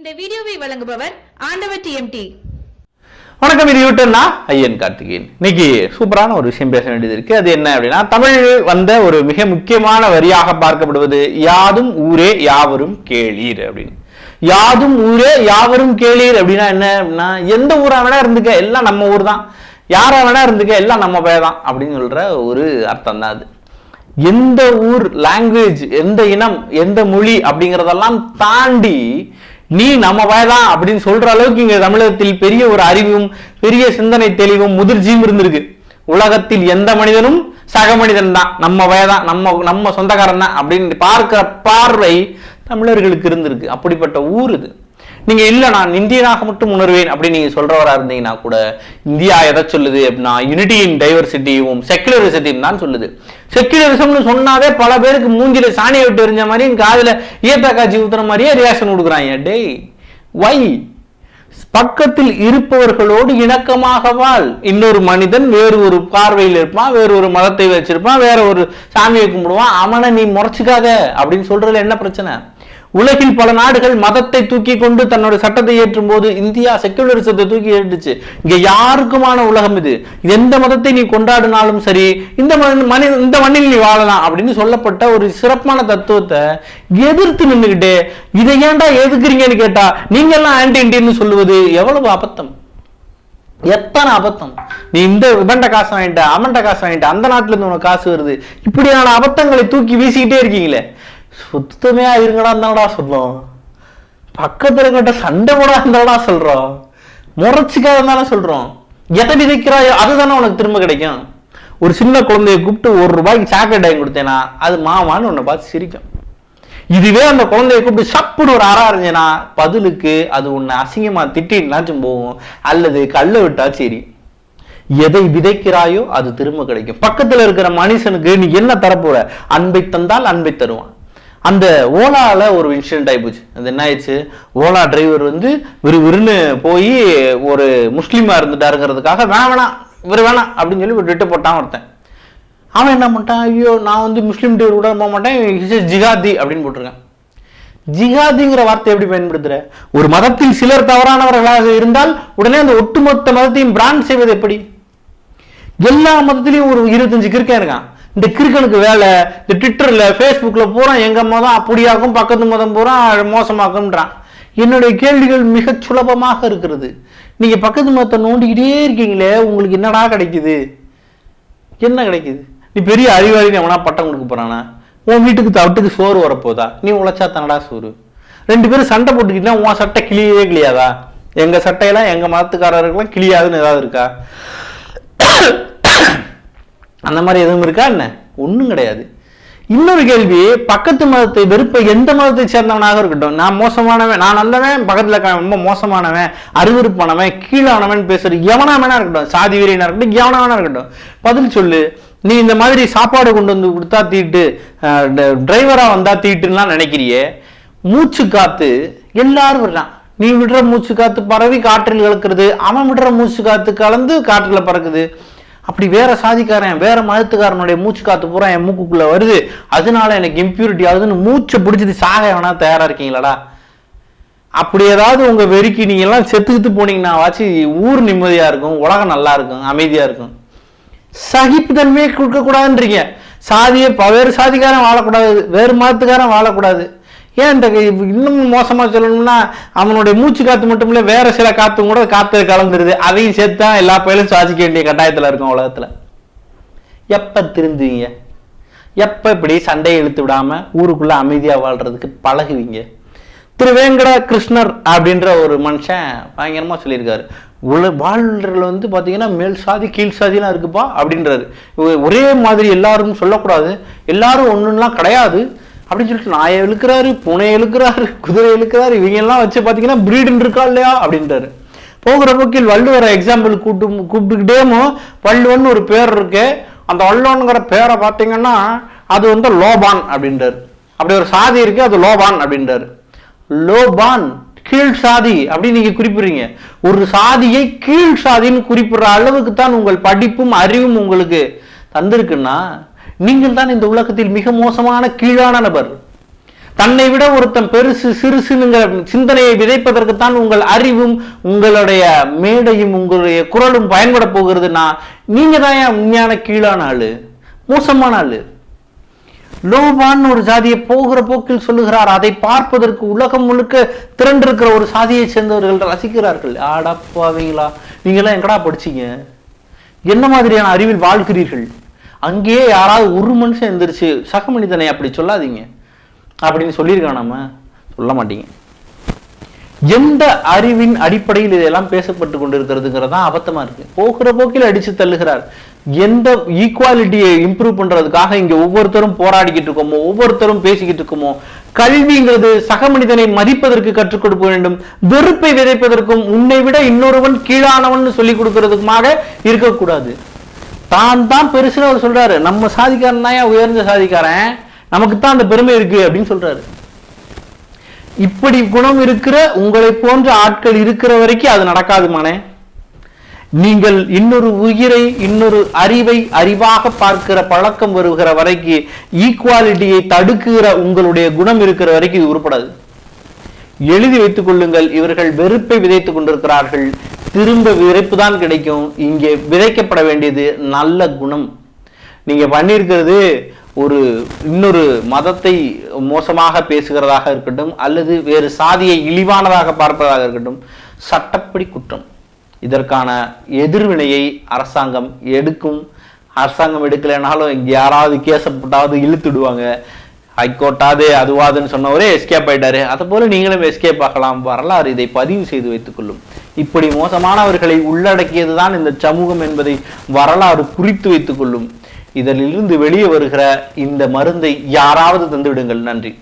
இந்த வீடியோவை வழங்குபவர் ஆண்டவர் TMT. வணக்கம், இது யூட்டர்னா ஐயன் கார்த்திகேயன். இன்னைக்கு சூப்பரான ஒரு விஷயம் பேச வேண்டியது இருக்கு. அது என்ன அப்படின்னா, தமிழில் வந்த ஒரு மிக முக்கியமான வரியாக பார்க்கப்படுவது யாதும் ஊரே யாவரும் கேளீர் அப்படின்னு. யாதும் ஊரே யாவரும் கேளீர் அப்படின்னா என்ன அப்படின்னா, எந்த ஊரா வேணா இருந்துக்க, எல்லாம் நம்ம ஊர் தான், யாரா வேணா இருந்துக்க, எல்லாம் நம்ம பேர் தான் அப்படின்னு சொல்ற ஒரு அர்த்தம் தான் அது. எந்த ஊர், லாங்குவேஜ், எந்த இனம், எந்த மொழி அப்படிங்கிறதெல்லாம் தாண்டி நீ நம்ம வயதான் அப்படின்னு சொல்ற அளவுக்கு இங்க தமிழகத்தில் பெரிய ஒரு அறிவும் பெரிய சிந்தனை தெளிவும் முதிர்ச்சியும் இருந்திருக்கு. உலகத்தில் எந்த மனிதனும் சக மனிதன் தான், நம்ம வயதான், நம்ம சொந்தக்காரன் தான் அப்படின்னு பார்க்கிற பார்வை தமிழர்களுக்கு இருந்திருக்கு. அப்படிப்பட்ட ஊர் இது. நீங்க இல்ல நான் இந்தியனாக மட்டும் உணர்வேன் அப்படின்னு நீங்க சொல்றவரா இருந்தீங்கன்னா கூட, இந்தியா எதை சொல்லுது அப்படின்னா யூனிட்டி இன் டைவர்சிட்டியும் செக்குலரிசத்தையும் தான் சொல்லுது. செக்குலரிசம்னு சொன்னாவே பல பேருக்கு மூஞ்சில சாணியை விட்டு எரிஞ்ச மாதிரி காதுல ஈயத்தா காட்சி ஊத்துற மாதிரியே ரியாக்ஷன் கொடுக்குறாங்க. டேய் வை, பக்கத்தில் இருப்பவர்களோடு இணக்கமாக வாழ். இன்னொரு மனிதன் வேறு ஒரு பார்வையில் இருப்பான், வேறு ஒரு மதத்தை வச்சிருப்பான், வேற ஒரு சாமியை கும்பிடுவான், அவனை நீ முறைச்சிக்காத அப்படின்னு சொல்றதுல என்ன பிரச்சனை? உலகில் பல நாடுகள் மதத்தை தூக்கி கொண்டு தன்னோட சட்டத்தை ஏற்றும் போது இந்தியா செக்குலரிசத்தை தூக்கி ஏற்றுச்சு. இங்க யாருக்குமான உலகம் இது. எந்த மதத்தை நீ கொண்டாடினாலும் சரி, இந்த மண்ணில் நீ வாழலாம் அப்படின்னு சொல்லப்பட்ட ஒரு சிறப்பான தத்துவத்தை எதிர்த்து நின்றுகிட்டு இதை ஏன்டா எதுக்குறீங்கன்னு கேட்டா நீங்க எல்லாம் ஆன்டி இண்டியன்னு சொல்லுவது எவ்வளவு அபத்தம், எத்தனை அபத்தம். நீ இந்த இவன்ட காசு வாங்கிட்ட, அவன்ட காசு வாங்கிட்ட, அந்த நாட்டுல இருந்து உனக்கு காசு வருது, இப்படியான அபத்தங்களை தூக்கி வீசிக்கிட்டே இருக்கீங்களே. சுத்தமே இருங்கடா இருந்தாடா சொல்றோம், பக்கத்துல கிட்ட சண்டை கூட இருந்தாடா சொல்றோம், முறைச்சிக்காக இருந்தாலும் சொல்றோம். எதை விதைக்கிறாயோ அதுதானே உனக்கு திரும்ப கிடைக்கும். ஒரு சின்ன குழந்தைய கூப்பிட்டு ₹1 சாக்லேட் வாங்கி கொடுத்தேனா அது மாமான்னு உன்னை பார்த்து சிரிக்கும். இதுவே அந்த குழந்தைய கூப்பிட்டு சப்புன்னு ஒரு அரைஞ்சேனா பதிலுக்கு அது உன்னை அசிங்கமா திட்டினாச்சும் போகும், அல்லது கல்ல விட்டா சரி. எதை விதைக்கிறாயோ அது திரும்ப கிடைக்கும். பக்கத்துல இருக்கிற மனுஷனுக்கு நீ என்ன தரப்போற? அன்பை தந்தால் அன்பை தருவான். அந்த ஓலால ஒரு இன்சிடென்ட் ஆயிப்போச்சு. அது என்ன ஆயிடுச்சு, ஓலா டிரைவர் விறுவிறுன்னு போய் ஒரு முஸ்லீமா இருந்துட்டாருங்கிறதுக்காக வேணாம் வேணாம் அப்படின்னு சொல்லி ஒரு ரிட்டு போட்டான் ஒருத்தன். அவன் என்ன பண்ணிட்டான், ஐயோ நான் முஸ்லீம் டிரைவர் கூட போக மாட்டேன், ஜிகாதி அப்படின்னு போட்டிருக்கேன். ஜிகாதிங்கிற வார்த்தை எப்படி பயன்படுத்துற? ஒரு மதத்தில் சிலர் தவறானவர்களாக இருந்தால் உடனே அந்த ஒட்டுமொத்த மதத்தையும் பிராண்ட் செய்வது எப்படி? எல்லா மதத்திலையும் ஒரு 25 கிறுக்கன் இருக்கான். இந்த கிறுக்கனுக்கு வேலை இந்த ட்விட்டர்ல ஃபேஸ்புக்ல பூரா எங்க மதம் அப்படியாகும், பக்கத்து மதம் பூரா மோசமாகும்ன்றான். என்னுடைய கேள்விகள் மிக சுலபமாக இருக்கிறது. நீங்க பக்கத்து மதத்தை நோண்டிக்கிட்டே இருக்கீங்களே, உங்களுக்கு என்னடா கிடைக்குது? என்ன கிடைக்குது? நீ பெரிய அறிவாளி எவனா பட்டம் கொடுக்க போறானா? உன் வீட்டுக்கு தவிட்டுக்கு சோறு வரப்போதா? நீ உழைச்சா தானடா சோறு. 2 பேரும் சண்டை போட்டுக்கிட்டா உன் சட்டை கிளியவே கிளியாதா? எங்க சட்டையெல்லாம் எங்க மதத்துக்காரர்களுக்கெல்லாம் கிளியாதுன்னு ஏதாவது இருக்கா? அந்த மாதிரி எதுவும் இருக்கா என்ன? ஒன்றும் கிடையாது. இன்னொரு கேள்வி, பக்கத்து மதத்தை வெறுப்ப எந்த மதத்தை சேர்ந்தவனாக இருக்கட்டும், நான் மோசமானவன், நான் நல்லவன், பக்கத்துல ரொம்ப மோசமானவன், அருவருப்பானவன், கீழானவன் பேசுற எவனா வேணா இருக்கட்டும், சாதி வீரனா இருக்கட்டும், எவனா வேணா இருக்கட்டும், பதில் சொல்லு. நீ இந்த மாதிரி சாப்பாடு கொண்டு வந்து கொடுத்தா தீட்டு, டிரைவரா வந்தா தீட்டுலாம் நினைக்கிறியே, மூச்சு காத்து எல்லாரும் விடுறான். நீ விடுற மூச்சு காத்து பரவி காற்றில் கலக்கிறது, அவன் விடுற மூச்சு காத்து கலந்து காற்றுல பறக்குது. அப்படி வேற சாதிக்காரன் வேற மதத்துக்காரனுடைய மூச்சு காத்து பூரா என் மூக்குக்குள்ள வருது, அதனால எனக்கு இம்பியூரிட்டி ஆகுதுன்னு மூச்சை பிடிச்சிட்டு சாக வேணா தயாரா இருக்கீங்களாடா? அப்படி ஏதாவது உங்க வெறிக்கு நீங்க எல்லாம் செத்துக்கிட்டு போனீங்கன்னா வாச்சு ஊர் நிம்மதியா இருக்கும், உலகம் நல்லா இருக்கும், அமைதியா இருக்கும். சகிப்புத்தன்மையை கொடுக்க கூடாதுன்றீங்க. சாதியை வேறு சாதிக்காரன் வாழக்கூடாது, வேறு மதத்துக்காரன் வாழக்கூடாது. ஏன் இந்த இன்னும் மோசமா சொல்லணும்னா அவனுடைய மூச்சு காத்து மட்டும் இல்ல, வேற சில காத்தும் கூட காத்து கலந்துருது, அதையும் சேர்த்தா எல்லா பயிலும் சுவாசிக்க வேண்டிய கட்டாயத்துல இருக்கும் உலகத்துல. எப்ப திருந்துவீங்க? எப்ப இப்படி சண்டையை இழுத்து விடாம ஊருக்குள்ள அமைதியா வாழ்றதுக்கு பழகுவீங்க? திருவேங்கட கிருஷ்ணர் அப்படின்ற ஒரு மனுஷன் பயங்கரமா சொல்லியிருக்காரு, வாழ்றதுல பாத்தீங்கன்னா மேல் சாதி கீழ் சாதிலாம் இருக்குப்பா அப்படின்றாரு. ஒரே மாதிரி எல்லாரும் சொல்லக்கூடாது, எல்லாரும் ஒண்ணுலாம் கிடையாது அப்படின்னு சொல்லிட்டு நாயை இழுக்கிறாரு, பூனையை இழுக்கிறாரு, குதிரை இழுக்கிறாரு, இவங்க எல்லாம் வச்சு பாத்தீங்கன்னா பிரீடுன்னு இருக்கா இல்லையா அப்படின்றாரு. போகிற போக்கில் வள்ளுவர எக்ஸாம்பிள் கூப்பிட்டுக்கிட்டேமோ வள்ளுவன் ஒரு பேர் இருக்கு, அந்த வள்ளுவன்கிற பேரை பார்த்தீங்கன்னா அது லோபான் அப்படின்றாரு. அப்படி ஒரு சாதி இருக்கு, அது லோபான் அப்படின்றாரு. லோபான் கீழ் சாதி அப்படின்னு நீங்க குறிப்பிடுறீங்க. ஒரு சாதியை கீழ் சாதின்னு குறிப்பிடுற அளவுக்கு தான் உங்கள் படிப்பும் அறிவும் உங்களுக்கு தந்திருக்குன்னா நீங்கள் தான் இந்த உலகத்தில் மிக மோசமான கீழான நபர். தன்னை விட ஒருத்தன் பெருசு சிறுசுங்கிற சிந்தனையை விதைப்பதற்குத்தான் உங்கள் அறிவும் உங்களுடைய மேடையும் உங்களுடைய குரலும் பயன்பட போகிறதுனா நீங்க தான் உண்மையான கீழான ஆளு, மோசமான ஆளு. லோபான்னு ஒரு சாதியை போகிற போக்கில் சொல்லுகிறார். அதை பார்ப்பதற்கு உலகம் முழுக்க திரண்டிருக்கிற ஒரு சாதியை சேர்ந்தவர்கள் ரசிக்கிறார்கள். ஆடப்பாவீங்களா, நீங்க எல்லாம் எங்கடா படிச்சீங்க, என்ன மாதிரியான அறிவில் வாழ்கிறீர்கள்? அங்கேயே யாராவது ஒரு மனுஷன் எந்திரிச்சு சக மனிதனை அப்படி சொல்லாதீங்க அப்படின்னு சொல்லியிருக்கானாம? சொல்ல மாட்டீங்க. எந்த அறிவின் அடிப்படையில் இதெல்லாம் பேசப்பட்டு கொண்டிருக்கிறதுங்கிறதா அபத்தமா இருக்கு. போகிற போக்கில் அடிச்சு தள்ளுகிறார். எந்த ஈக்குவாலிட்டியை இம்ப்ரூவ் பண்றதுக்காக இங்க ஒவ்வொருத்தரும் போராடிக்கிட்டு இருக்கோமோ, ஒவ்வொருத்தரும் பேசிக்கிட்டு இருக்கோமோ, கல்விங்கிறது சக மனிதனை மதிப்பதற்கு கற்றுக் கொடுக்க வேண்டும், வெறுப்பை விதைப்பதற்கும் உன்னை விட இன்னொருவன் கீழானவன் சொல்லிக் கொடுக்கறதுக்குமாக இருக்கக்கூடாது. தான் பெருசுன்னு அவர் சொல்றாரு. நம்ம சாதிக்காரன் தான் உயர்ந்த சாதிக்காரன், நமக்கு தான் அந்த பெருமை இருக்கு அப்படின்னு சொல்றாரு. இப்படி குணம் இருக்கிற உங்களை போன்ற ஆட்கள் இருக்கிற வரைக்கும் அது நடக்காதுமானே. நீங்கள் இன்னொரு உயிரை இன்னொரு அறிவை அறிவாக பார்க்கிற பழக்கம் வருகிற வரைக்கும், ஈக்குவாலிட்டியை தடுக்கிற உங்களுடைய குணம் இருக்கிற வரைக்கும் இது உருப்படாது. எழுதி வைத்துக் கொள்ளுங்கள். இவர்கள் வெறுப்பை விதைத்துக் கொண்டிருக்கிறார்கள். திரும்ப விதைப்பு தான் கிடைக்கும். இங்கே விதைக்கப்பட வேண்டியது நல்ல குணம். நீங்க பண்ணியிருக்கிறது ஒரு இன்னொரு மதத்தை மோசமாக பேசுகிறதாக இருக்கட்டும், அல்லது வேறு சாதியை இழிவானதாக பார்ப்பதாக இருக்கட்டும், சட்டப்படி குற்றம். இதற்கான எதிர்வினையை அரசாங்கம் எடுக்கும். அரசாங்கம் எடுக்கலைனாலும் இங்க யாராவது கேசப்பட்டாவது இழுத்துடுவாங்க. ஹைகோர்ட்டாது அதுவாதுன்னு சொன்னவரே எஸ்கேப் ஆயிட்டாரு. அதை போல நீங்களும் எஸ்கேப் ஆகலாம். வரலாறு இதை பதிவு செய்து வைத்துக் கொள்ளும். இப்படி மோசமானவர்களை உள்ளடக்கியதுதான் இந்த சமூகம் என்பதை வரலாறு குறித்து வைத்துக் கொள்ளும். இதிலிருந்து வெளியே வருகிற இந்த மருந்தை யாராவது தந்துவிடுங்கள். நன்றி.